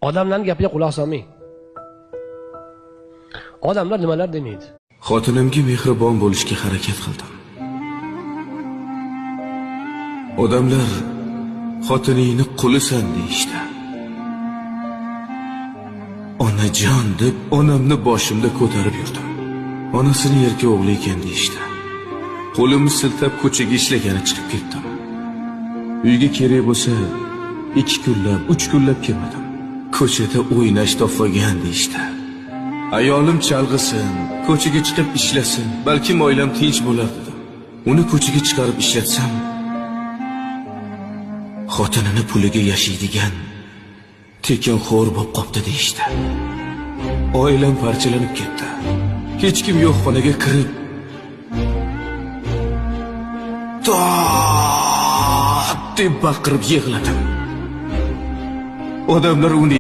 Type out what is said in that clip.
Odamlarning gapiga quloq solmang. Odamlar nimalar demaydi. Xotinimga mehribon bo'lishga harakat qildim. Odamlar xotiningni qulisan deyishdi. Onajon deb onamni boshimda ko'tarib yurdim. Onasini yerga o'g'li ekan deyishdi. Qo'limni siltab ko'chaga ishlagani chiqib ketdim. Uyga kerak bo'lsa 2 kunlab, 3 kunlab kelmadim. Ko'chada o'ynash topmagan deyishdi. Ayolim chalg'isin, ko'chaga chiqib ishlasin, balkim oilam tinch bo'lar dedim. Uni ko'chaga chiqarib ishlatsam, xotinini puliga yashaydigan tekinxo'r bo'lib qopti deyishdi. Oilam parchalanib ketdi. Hech kim yo'q xonaga kirib deb baqirib yig'ladim. Odamlar uni